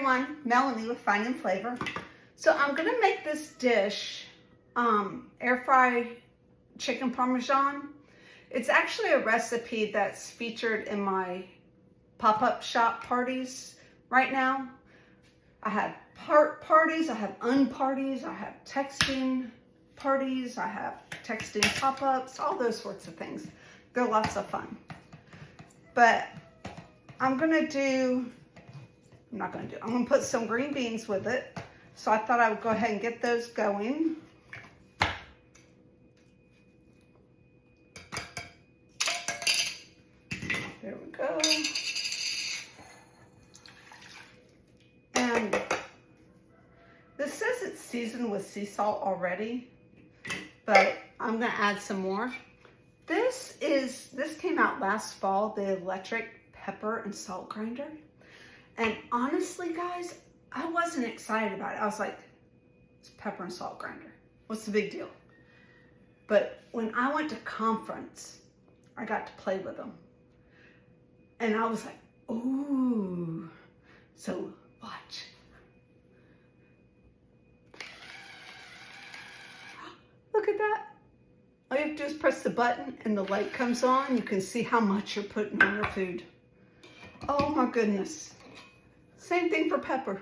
everyone, Melanie with Fine and Flavor. So I'm gonna make this dish, air fry chicken Parmesan. It's actually a recipe that's featured in my pop-up shop parties right now. I have parties, I have unparties, I have texting parties, I have texting pop-ups, all those sorts of things. They're lots of fun. But I'm gonna put some green beans with it. So I thought I would go ahead and get those going. There we go. And this says it's seasoned with sea salt already, but I'm gonna add some more. This came out last fall, the electric pepper and salt grinder. And honestly, guys, I wasn't excited about it. I was like, it's pepper and salt grinder. What's the big deal? But when I went to conference, I got to play with them. And I was like, ooh. So watch. Look at that. All you have to do is press the button and the light comes on. You can see how much you're putting on your food. Oh my goodness. Same thing for pepper.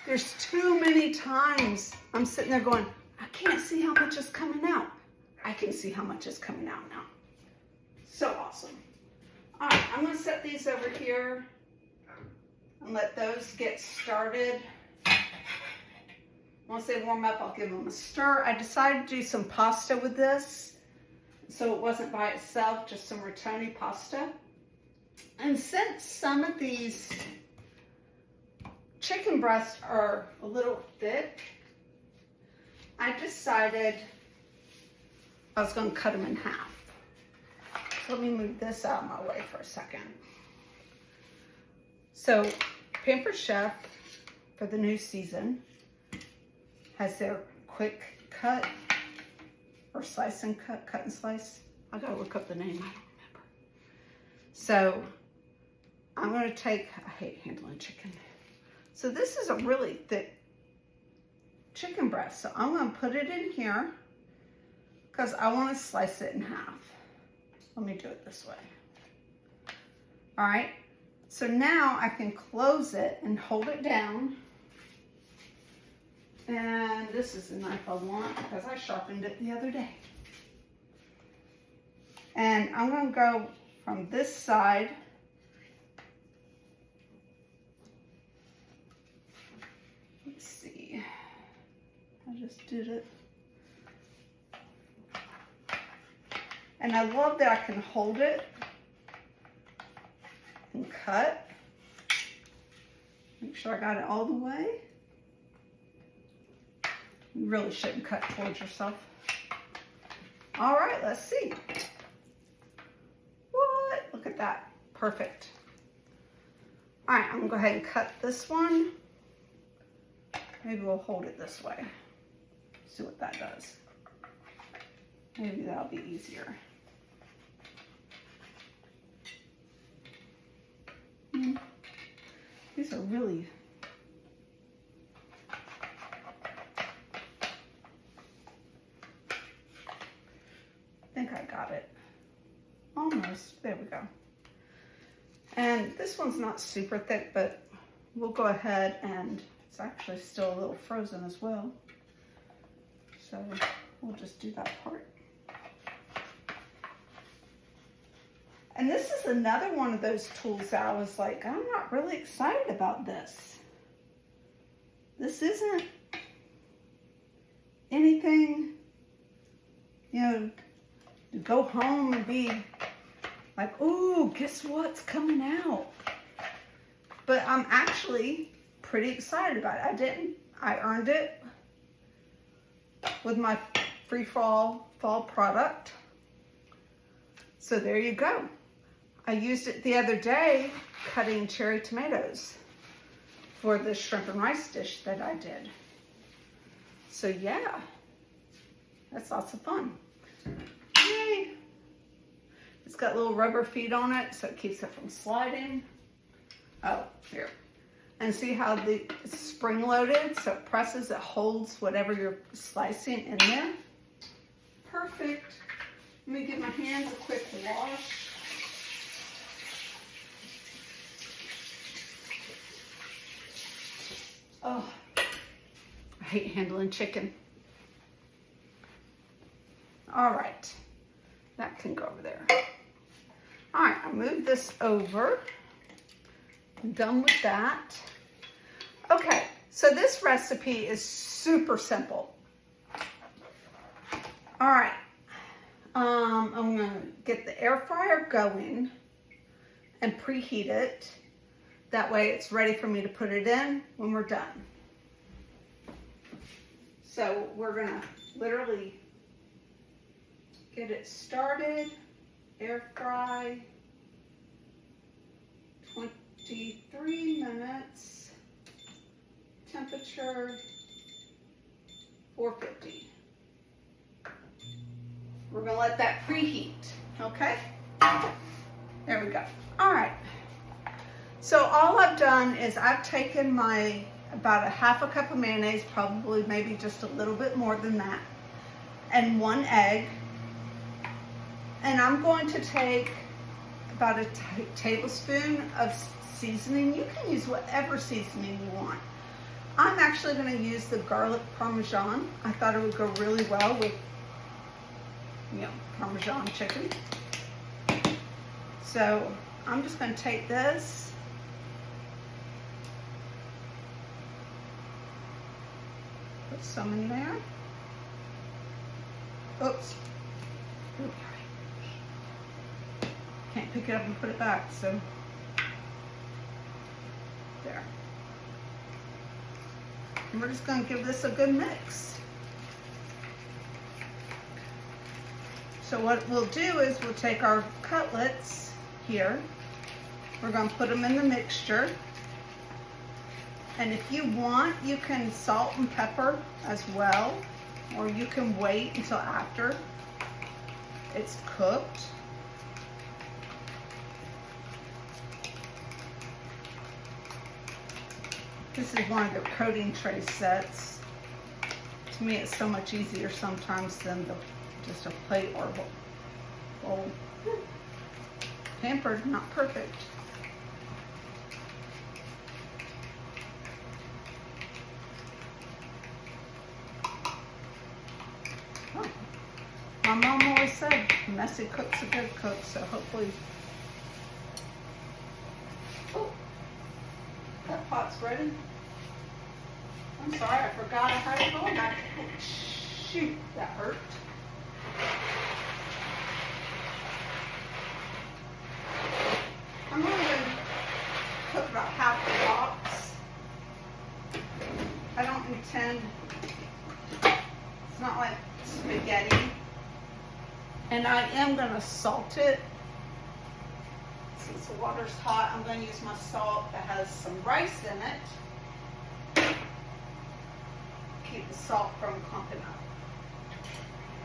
There's too many times I'm sitting there going, I can't see how much is coming out. I can see how much is coming out now. So awesome. All right, I'm gonna set these over here and let those get started. Once they warm up, I'll give them a stir. I decided to do some pasta with this, so it wasn't by itself, just some rotoni pasta. And since some of these chicken breasts are a little thick, I decided I was going to cut them in half. So let me move this out of my way for a second. So Pampered Chef, for the new season, has their quick cut or slice and cut and slice. I gotta look up the name, I don't remember. So I'm gonna take, I hate handling chicken. So this is a really thick chicken breast. So I'm gonna put it in here because I wanna slice it in half. Let me do it this way. All right, so now I can close it and hold it down. And this is the knife I want because I sharpened it the other day. And I'm gonna go from this side. Let's see, I just did it. And I love that I can hold it and cut. Make sure I got it all the way. You really shouldn't cut towards yourself. All right, let's see. What? Look at that. Perfect. All right, I'm gonna go ahead and cut this one. Maybe we'll hold it this way. See what that does. Maybe that'll be easier. These are really I think I got it. Almost. There we go. And this one's not super thick, but we'll go ahead and it's actually still a little frozen as well. So we'll just do that part. And this is another one of those tools that I was like, I'm not really excited about this. This isn't anything, you know, to go home and be like, ooh, guess what's coming out? But I'm actually pretty excited about it. I earned it with my free fall product. So there you go. I used it the other day cutting cherry tomatoes for the shrimp and rice dish that I did. So yeah, that's lots of fun. Yay! It's got little rubber feet on it, so it keeps it from sliding. Oh, here. And see how it's spring-loaded, so it presses, it holds whatever you're slicing in there. Perfect. Let me give my hands a quick wash. Oh, I hate handling chicken. All right, that can go over there. All right, I'll move this over. I'm done with that. Okay, so this recipe is super simple. All right, I'm gonna get the air fryer going and preheat it. That way it's ready for me to put it in when we're done. So we're gonna literally get it started, air fry, 23 minutes, temperature 450. We're gonna let that preheat, okay? There we go. All right. So all I've done is I've taken about a half a cup of mayonnaise, probably maybe just a little bit more than that, and 1 egg. And I'm going to take about a tablespoon of seasoning. You can use whatever seasoning you want. I'm actually going to use the garlic Parmesan. I thought it would go really well with, Parmesan chicken. So I'm just going to take this, put some in there. Oops. Can't pick it up and put it back, so there. And we're just going to give this a good mix. So what we'll do is we'll take our cutlets here. We're going to put them in the mixture. And if you want, you can salt and pepper as well, or you can wait until after it's cooked. This is one of the coating tray sets. To me, it's so much easier sometimes than just a plate or bowl. Pampered, not perfect. Oh. My mom always said, messy cook's a good cook, so hopefully. Oh, that pot's ready. I'm sorry, I forgot I had it on. Shoot, that hurt. I'm only going to cook about half the box. I don't intend, it's not like spaghetti. And I am going to salt it. Since the water's hot, I'm going to use my salt that has some rice in it. Keep the salt from clumping up.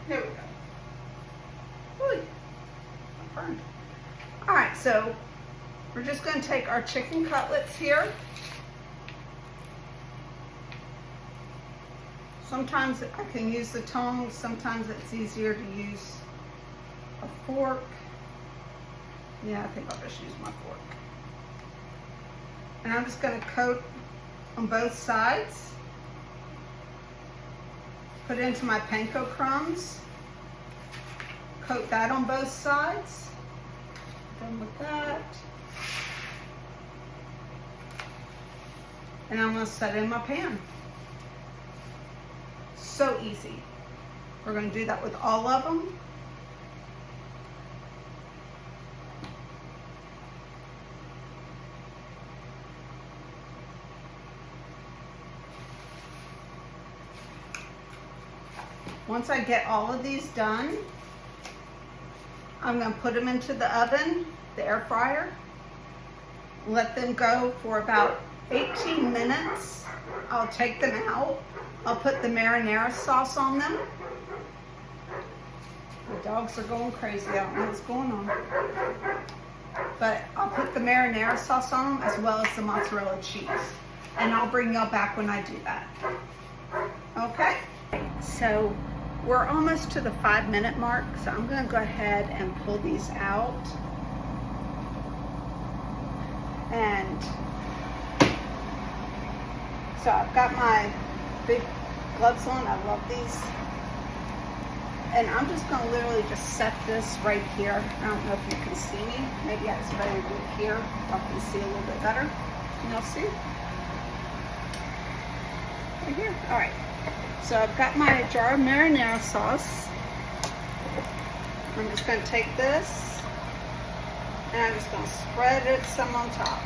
Here we go. Ooh, I'm burned. All right, so we're just going to take our chicken cutlets here. Sometimes I can use the tongs. Sometimes it's easier to use a fork. Yeah, I think I'll just use my fork. And I'm just going to coat on both sides. Put it into my panko crumbs. Coat that on both sides. Done with that. And I'm going to set it in my pan. So easy. We're going to do that with all of them. Once I get all of these done, I'm going to put them into the oven, the air fryer. Let them go for about 18 minutes. I'll take them out. I'll put the marinara sauce on them. The dogs are going crazy. I don't know what's going on. But I'll put the marinara sauce on them as well as the mozzarella cheese. And I'll bring y'all back when I do that. Okay? So we're almost to the 5-minute mark. So I'm gonna go ahead and pull these out. And so I've got my big gloves on. I love these. And I'm just gonna literally just set this right here. I don't know if you can see me. Maybe I just better do it here. Y'all can see a little bit better. Can y'all see? Right here. All right. So I've got my jar of marinara sauce. I'm just gonna take this and I'm just gonna spread it some on top.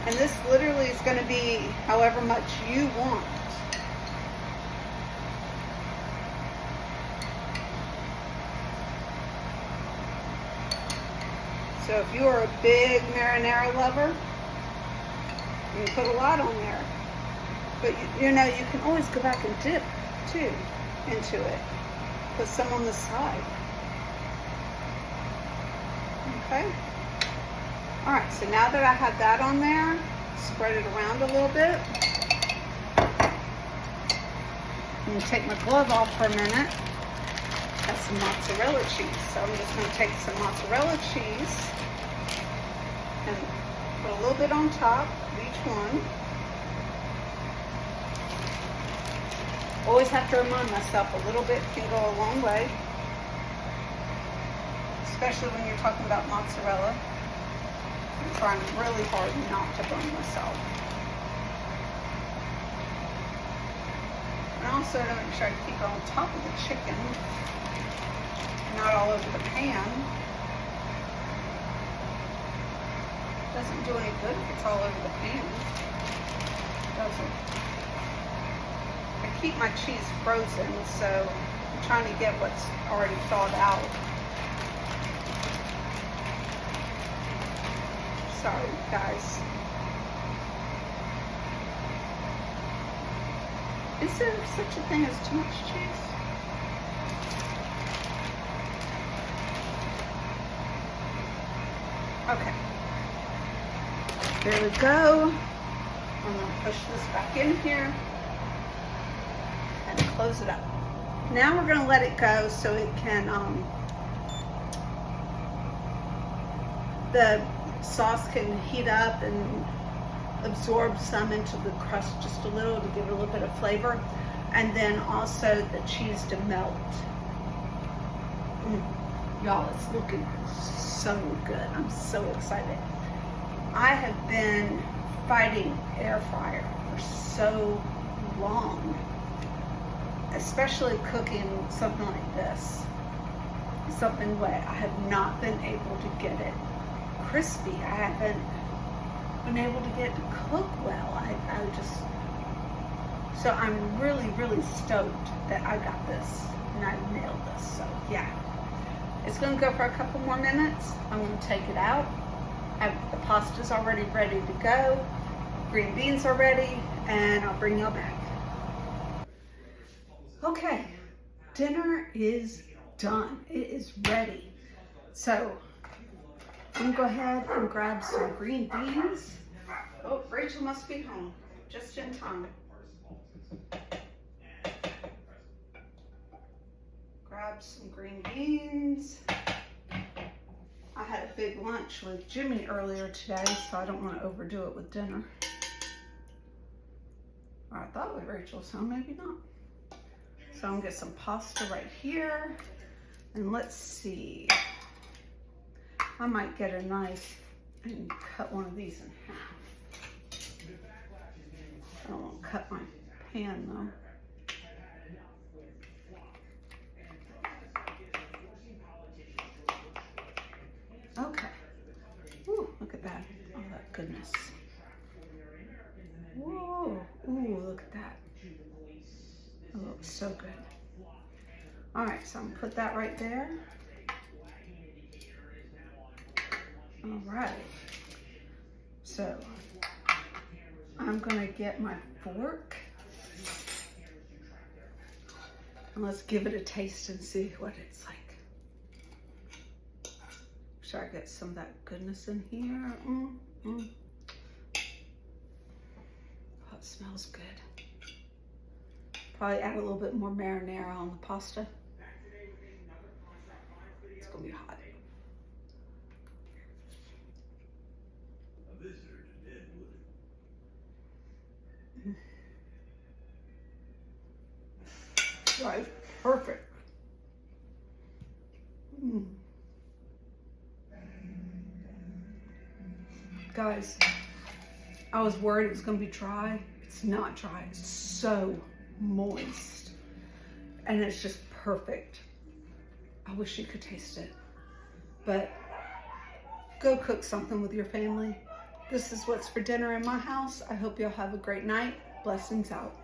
And this literally is going to be however much you want. So if you are a big marinara lover, you can put a lot on there. But you know, you can always go back and dip too into it. Put some on the side. Okay? All right, so now that I have that on there, spread it around a little bit. I'm gonna take my glove off for a minute. Got some mozzarella cheese. So I'm just gonna take some mozzarella cheese and put a little bit on top of each one. Always have to remind myself a little bit can go a long way, especially when you're talking about mozzarella. I'm trying really hard not to burn myself. And also to make sure I keep it on top of the chicken, not all over the pan. Doesn't do any good if it's all over the pan. Doesn't. I keep my cheese frozen, so I'm trying to get what's already thawed out. Sorry, guys. Is there such a thing as too much cheese? Okay. There we go. I'm going to push this back in here and close it up. Now we're going to let it go so it can, the sauce can heat up and absorb some into the crust just a little to give it a little bit of flavor, and then also the cheese to melt. Y'all, it's looking so good. I'm so excited. I have been fighting air fryer for so long, especially cooking something like this, something wet. I have not been able to get it crispy. I haven't been able to get it to cook well. So I'm really, really stoked that I got this and I nailed this. So yeah, it's gonna go for a couple more minutes. I'm gonna take it out. The pasta's already ready to go. Green beans are ready, and I'll bring y'all back. Okay, dinner is done. It is ready. So I'm gonna go ahead and grab some green beans. Oh, Rachel must be home, just in time. Grab some green beans. I had a big lunch with Jimmy earlier today, so I don't want to overdo it with dinner. Or I thought with Rachel's home, maybe not. So I'm gonna get some pasta right here. And let's see. I might get a knife and cut one of these in half. I don't want to cut my pan though. Okay. Ooh, look at that. Oh, that goodness. Whoa. Ooh, look at that. It looks so good. All right, so I'm gonna put that right there. All right. So I'm gonna get my fork. Let's give it a taste and see what it's like. Sure, I get some of that goodness in here. Oh, it smells good. Probably add a little bit more marinara on the pasta. It's gonna be hot. Right, perfect. Guys, I was worried it was gonna be dry. It's not dry, it's so moist. And it's just perfect. I wish you could taste it. But go cook something with your family. This is what's for dinner in my house. I hope you'll have a great night. Blessings out.